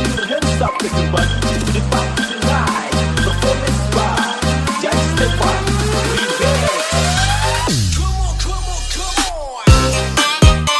your hands up, everybody, to the party tonight. Performance by Jai Stefan. Remix. Come on, come on, come on.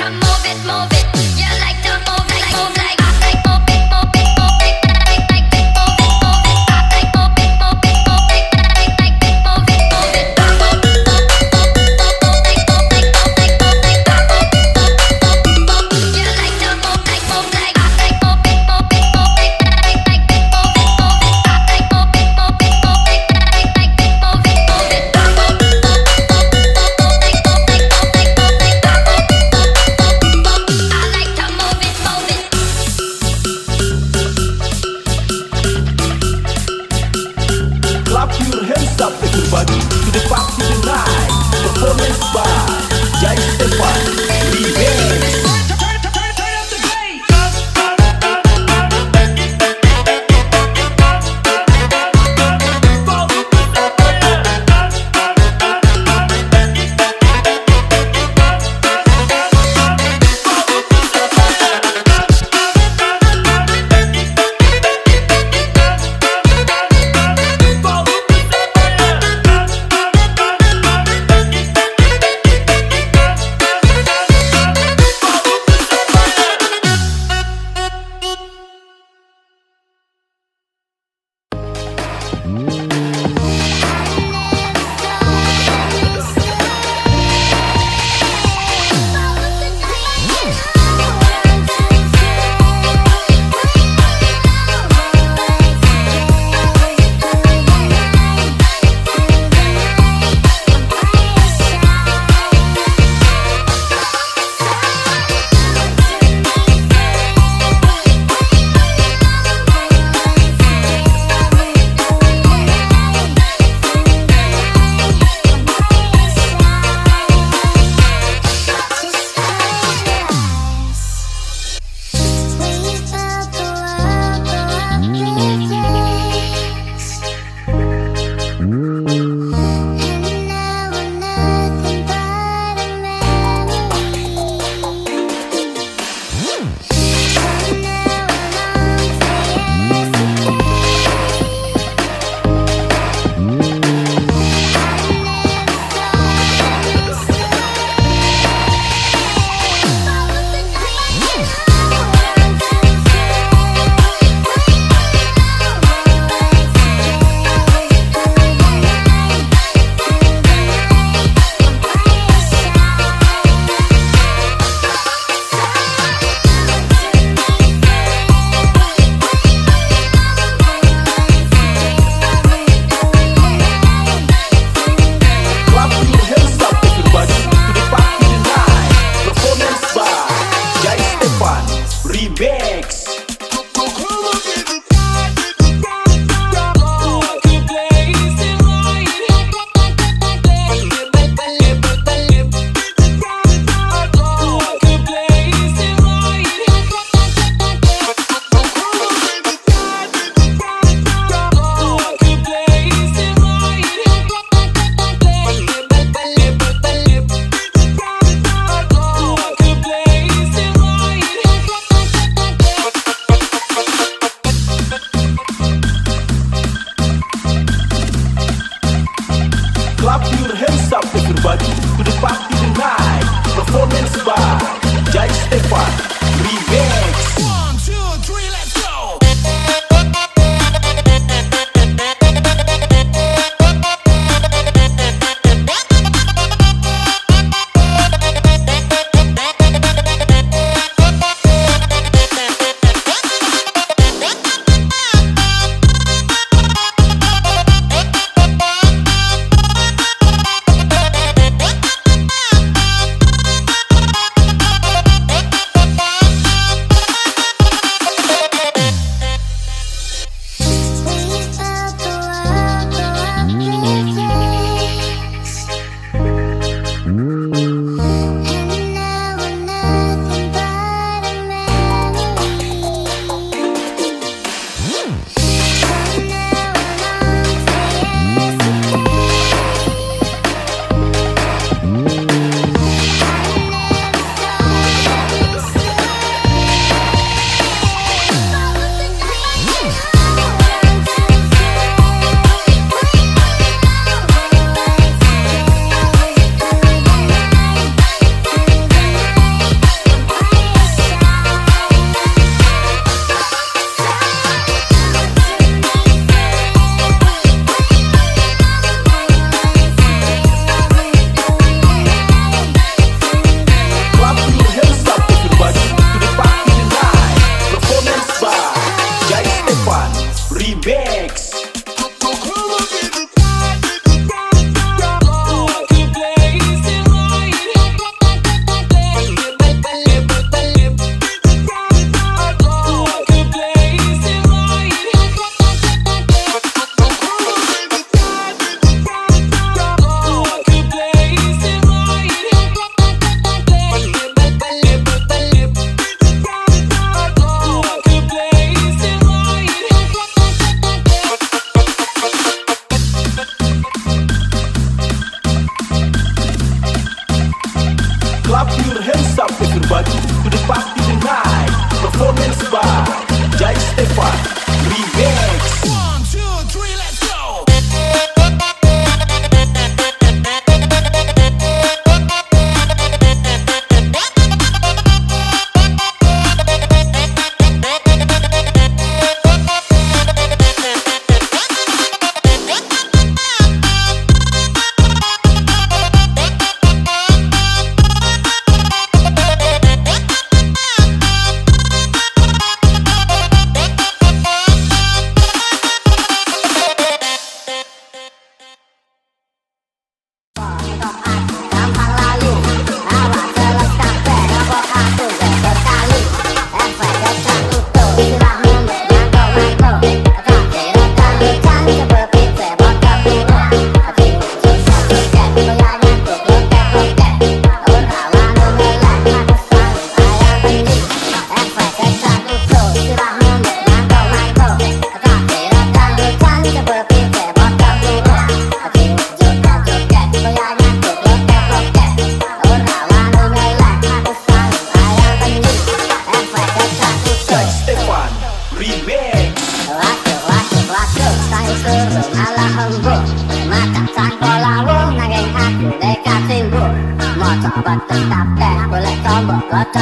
to move it, move it. You like to move like, move like. I like move it, move it, move it. Like it, move it, move it. I like move it, move it, move it. Like it, move it, move it. I move, move, move, move, like, move like, move like, move like. I move, move, move, move. You like to move like, move like. I like move it, move it, move it. Like it, move it, move it. I like move it, move it, move it. Like it, move it, move it. I move, move, move, move, like, move like, move like, move like. I move, move, move, move. I like to move it, move it. Clap your hands up everybody to the party tonight. Performance by Jai Stefan Remix.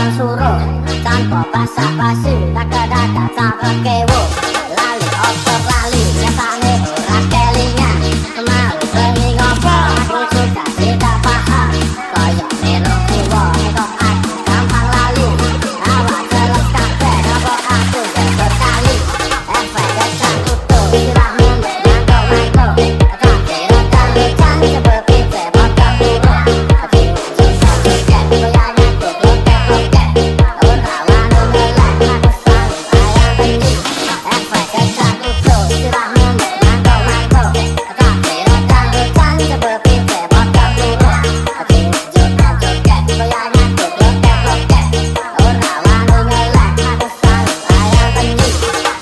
kocang suruh tanpa basa-basi tak kedadak sampai kewo lali otot lali nyatane ora kelingan mau bengi ngopo aku suka tidak paham koyo nero kiwa kok aku gampang lali awak jelas kabeh apa aku jebot kali efek kecang kutu sirahmu mangkok-mangkok tak kira kan seperti sebab kabur aku susah kek goyangnya loket-loket ora wanu melek aku selalu ayam bengi efek kecang kutu sirahmu mangkok-mangkok tak kira kan seperti sebab kabur aku joget-joget goyangnya loket-loket ora wanu melek aku selalu ayam bengi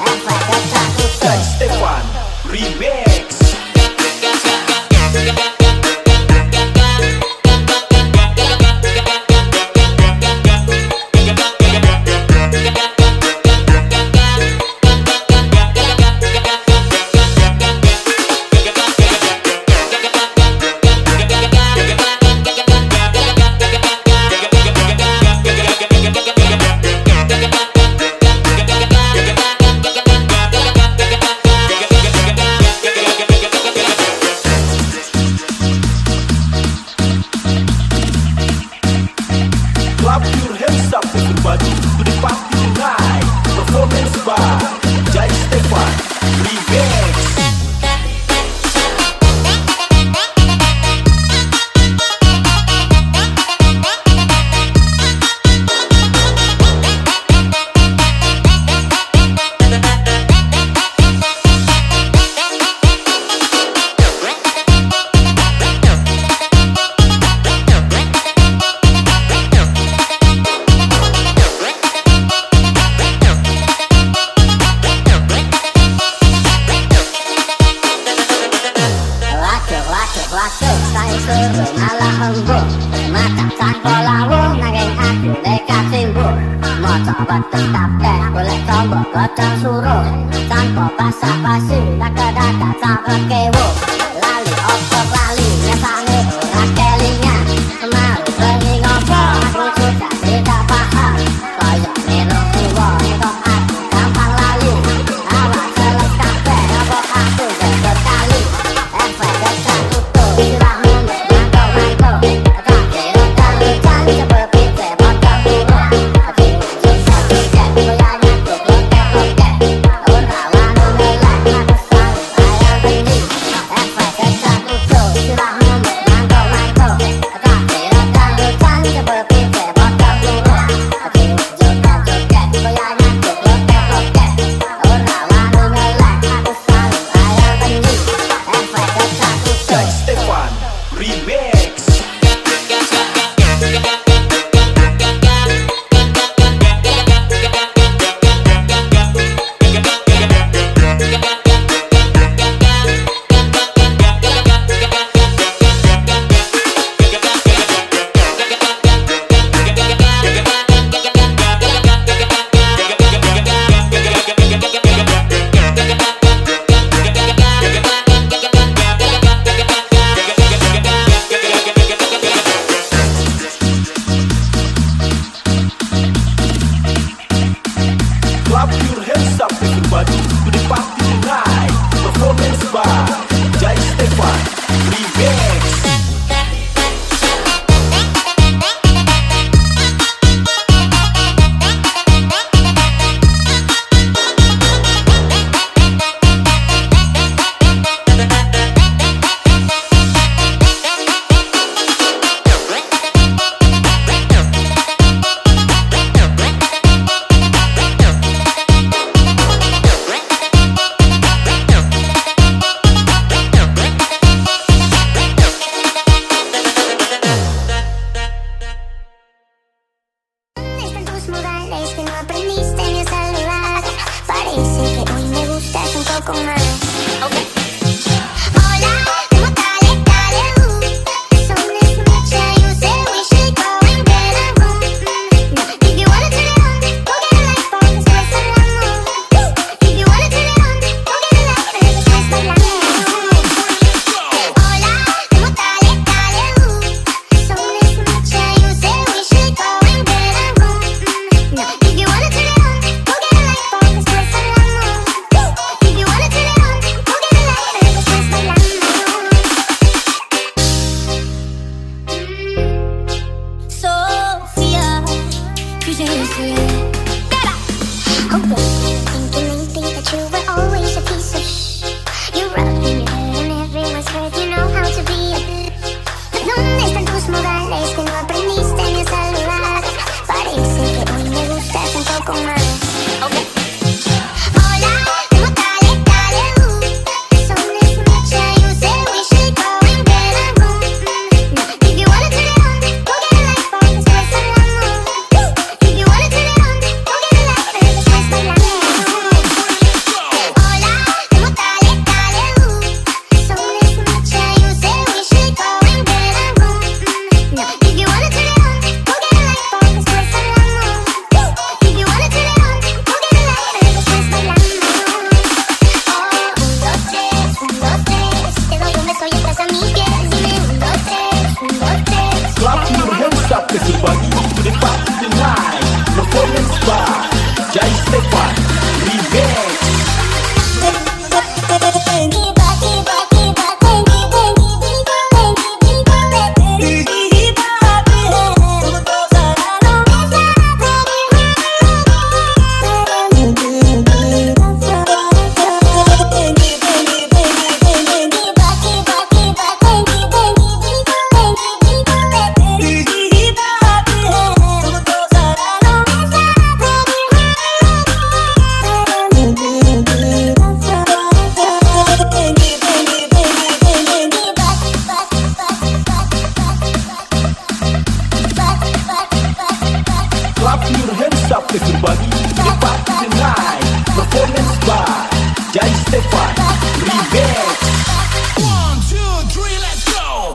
efek kecang kutu Jai Stefan Remix. Clap your hands up everybody to the party tonight. Performance by Jai Stefan Remix. Waduh, saya suruh malah embuk macam tanpa lawuh nanging aku nekat simbuk moco betes kabeh golek tombok kocang suruh tanpa basa-basi tak kedadak sampai kewo lali otot lali nyatane ora kelingan mau bengi ngopo aku suka tidak paham koyo nero kiwa kok aku gampang lali awak jelas kabeh apa aku jebot kali efek kecang kutu sirahmu mangkok-mangkok tak kira kan seperti sebab kabur aku susah kek goyangnya loket-loket ora wanu melek aku selalu ayam bengi efek kecang kutu sirahmu mangkok-mangkok easy. Oh baby, thinking lately that you were always a piece of You rubbing your head and everyone's heard you know how to be a bitch. ¿Dónde están tus modales que no aprendiste ni a saludar? Parece que hoy me gustas un poco más. Okay. Hola, ¿cómo dale, dale, The sun is mucha, you say we should go and get a room. If you wanna turn it on, go get a light bulb, después hablamos. If you wanna turn it on, go get a light bulb, después hablamos. Hola, ¿cómo dale, dale, The sun is mucha, you say we should go and get a room. If you wanna turn it on, go get a light bulb, después hablamos. If you wanna turn it on, go get a light bulb, después hablamos. Oh, 1, 2, 3, 1, 2, 3. Te doy un beso y estás a mis pies. Dime 1, 2, 3, 1, 2, 3. Clap your hands up everybody to the party tonight. Performance by Jai Stefan Remix. Clap your hands up everybody to the party tonight. Performance by Jai Stefan Remix. 1, 2, 3, let's go.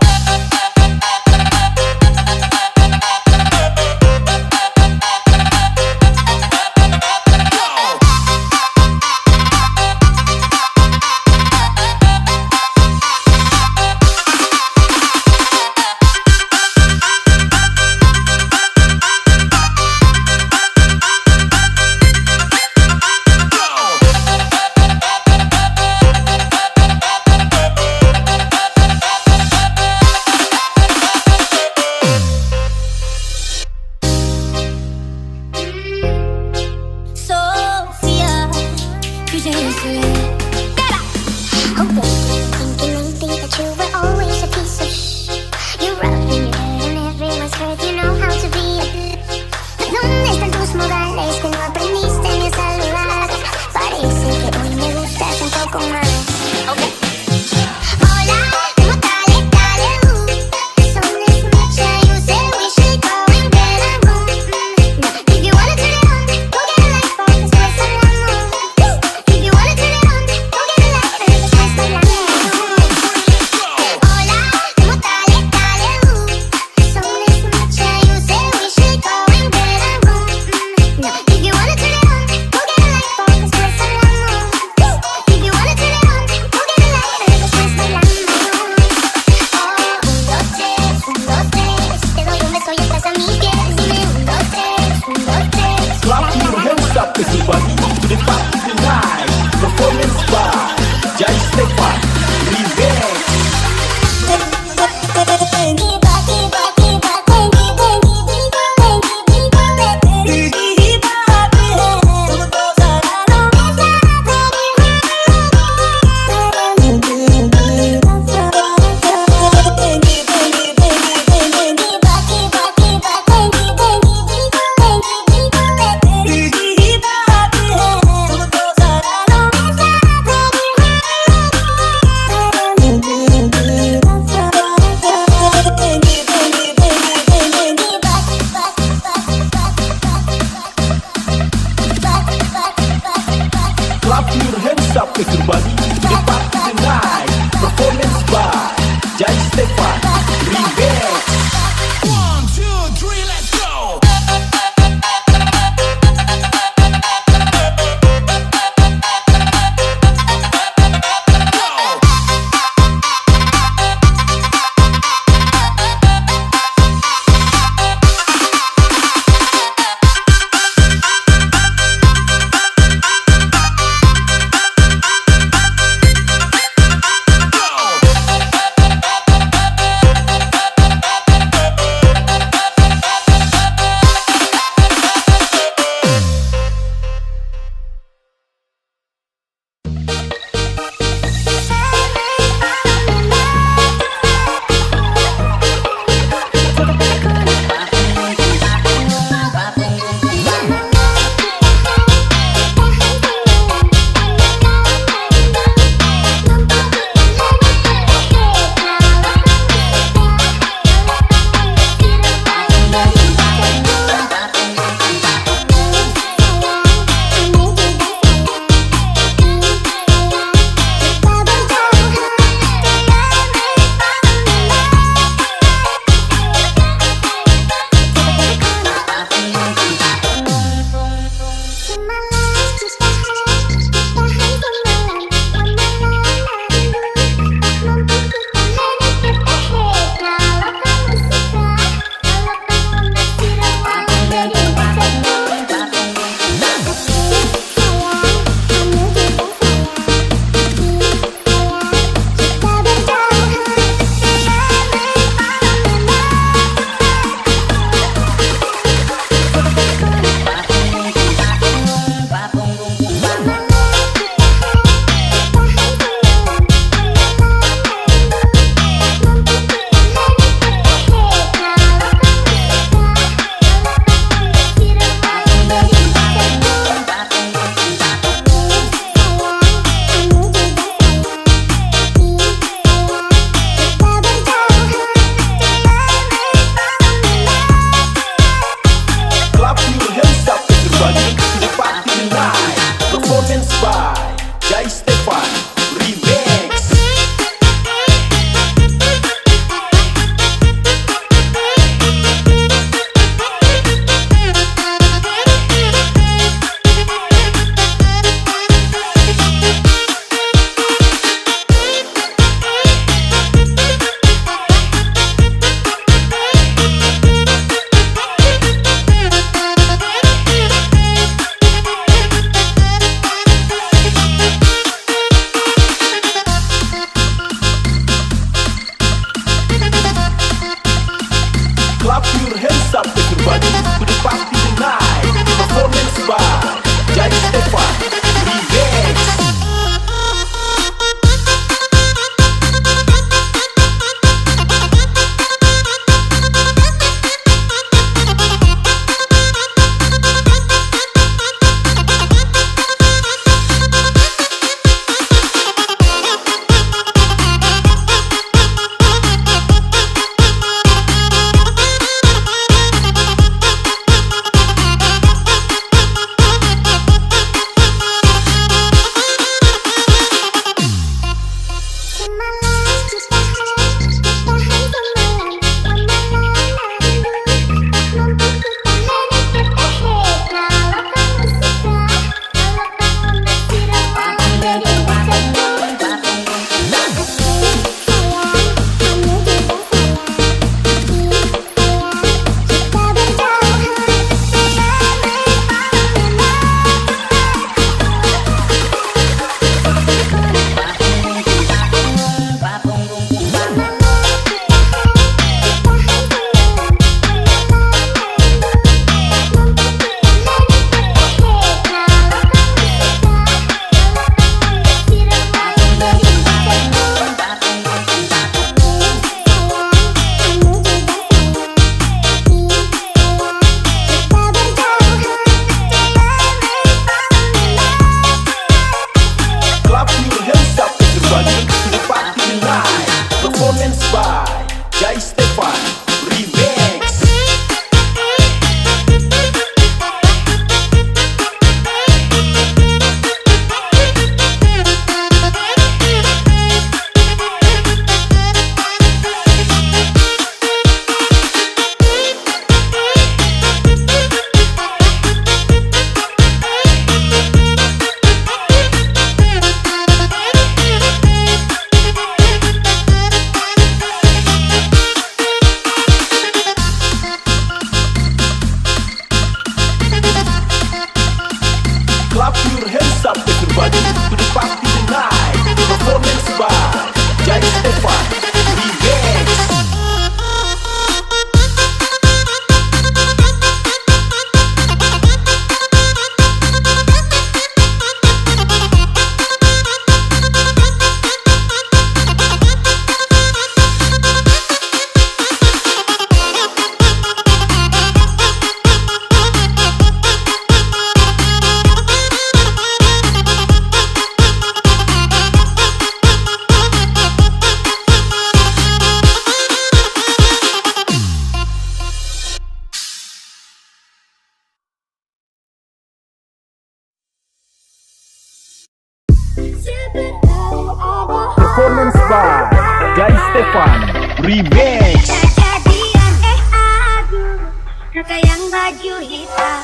by Jai Stefan Remix. Kejadian aduh, kakak yang baju hitam.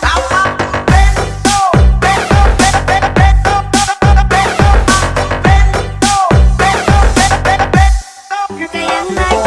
Kakak yang baju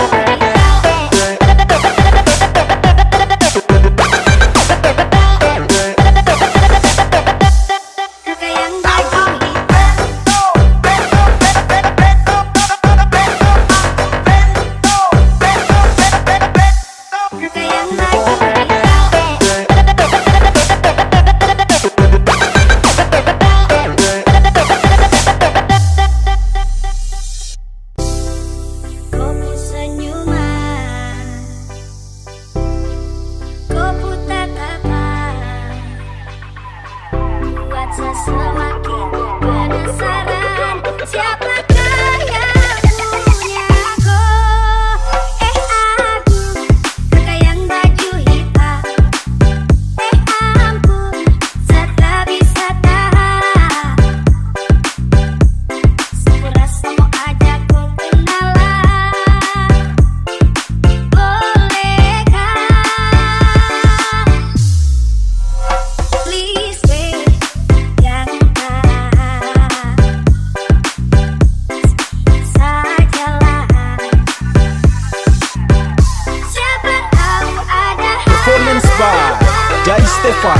semakin penasaran, siapakah yang punya aku? Aku, kakak yang baju hitam. Ampun, tak bisa tahan. Serasa mau ajak ku kenalan, bolehkah? Please wait. Performance by Jai Stefan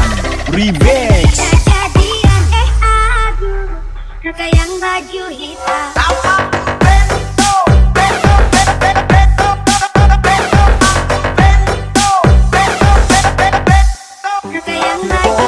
Remix. Kejadian aduh, kakak yang baju hitam. Kakak yang baju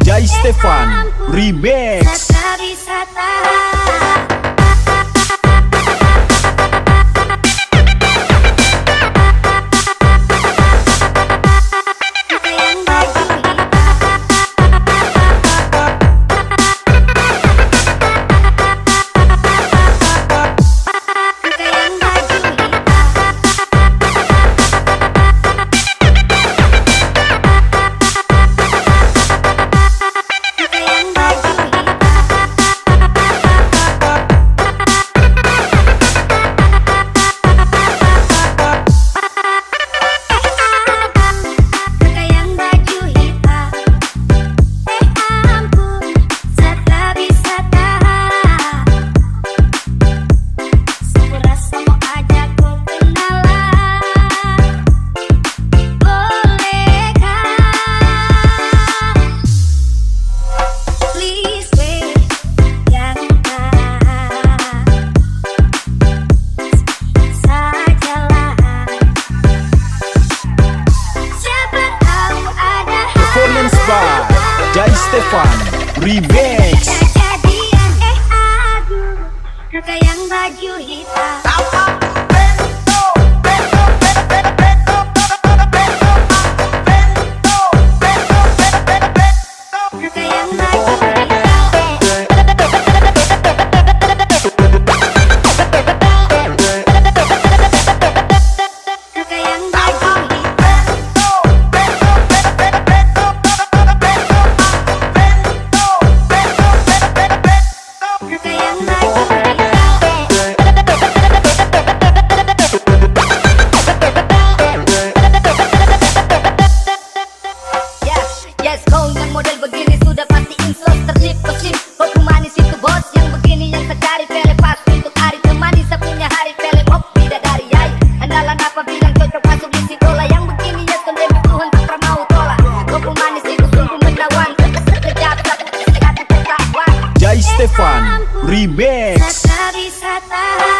Jai Stefan Remix. tak bisa tahan. Kakak yang baju hitam. Kakak yang baju hitam. Kakak yang baju Kakak yang baju hitam. Ampun, tak bisa tahan. Serasa mau ajak ku kenalan, bolehkah? Please wait, yang sajalah. Siapa tahu ada Performance by Jai Stefan Remix. kejadian aduh, kakak yang baju hitam. Kakak yang baju Kakak yang baju Kakak yang baju Yes, kau yang model begini sudah pasti insult terlip kesip. Kopi manis itu bos yang begini yang tercari pele pas untuk hari temani sepunya hari pele hop bidadari yai. Andalan apa bilang cocok masuk di sidola yang begini ya demi Tuhan tak pernah mau tolak. Kopi manis itu sungguh menawan sekejap satu tertawan. Jai Stefan Remix. Tak bisa tahan.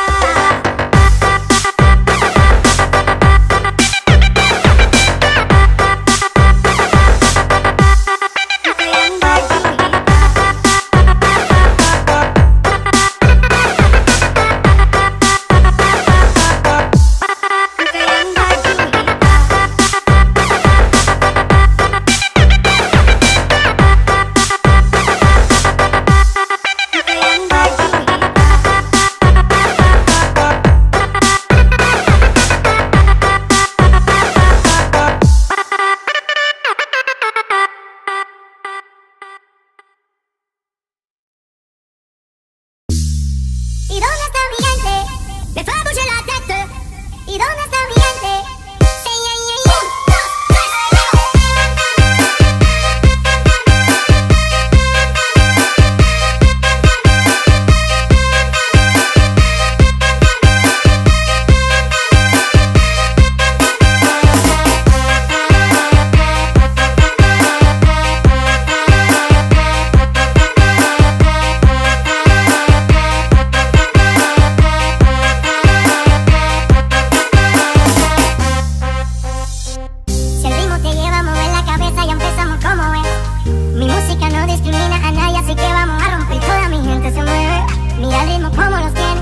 Mira el ritmo como los tiene.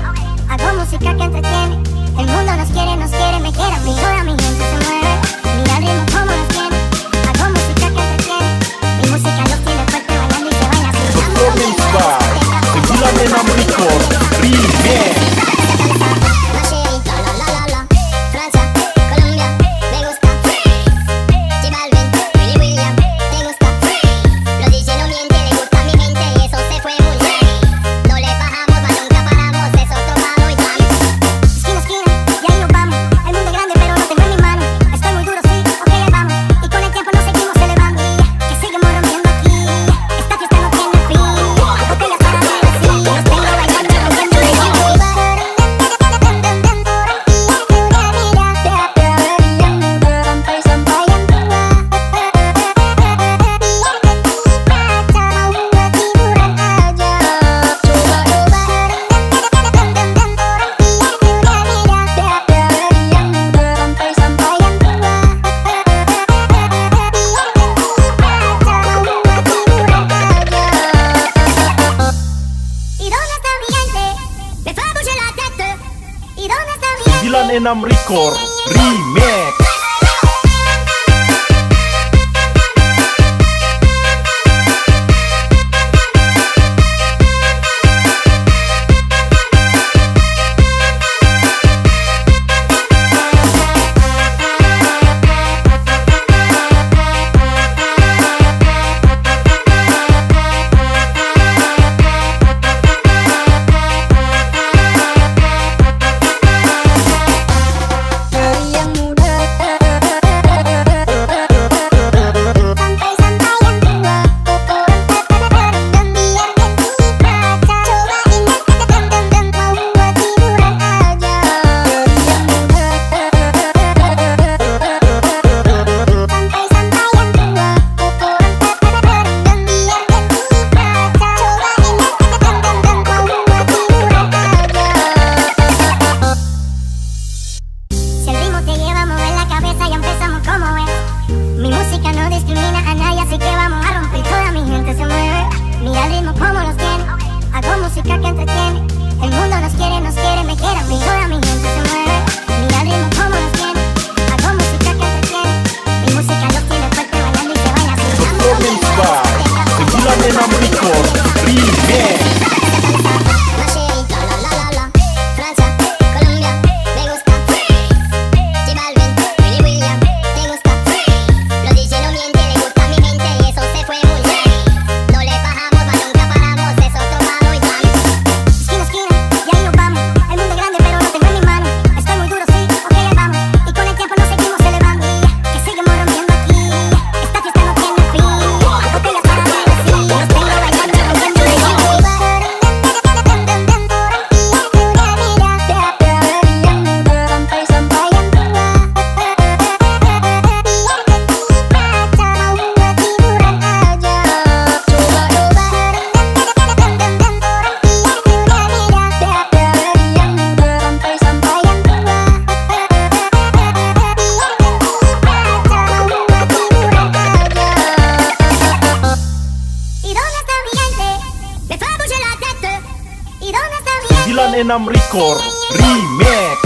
Hago música que entretiene. El mundo nos quiere, me quiere a mí. Toda mi gente se mueve. Mira el ritmo como los tiene. Hago música que entretiene. Mi música los tiene fuerte bailando y se baila así. Performance by 96 Record Remix. Enam Record Remix. Enam Record Remix.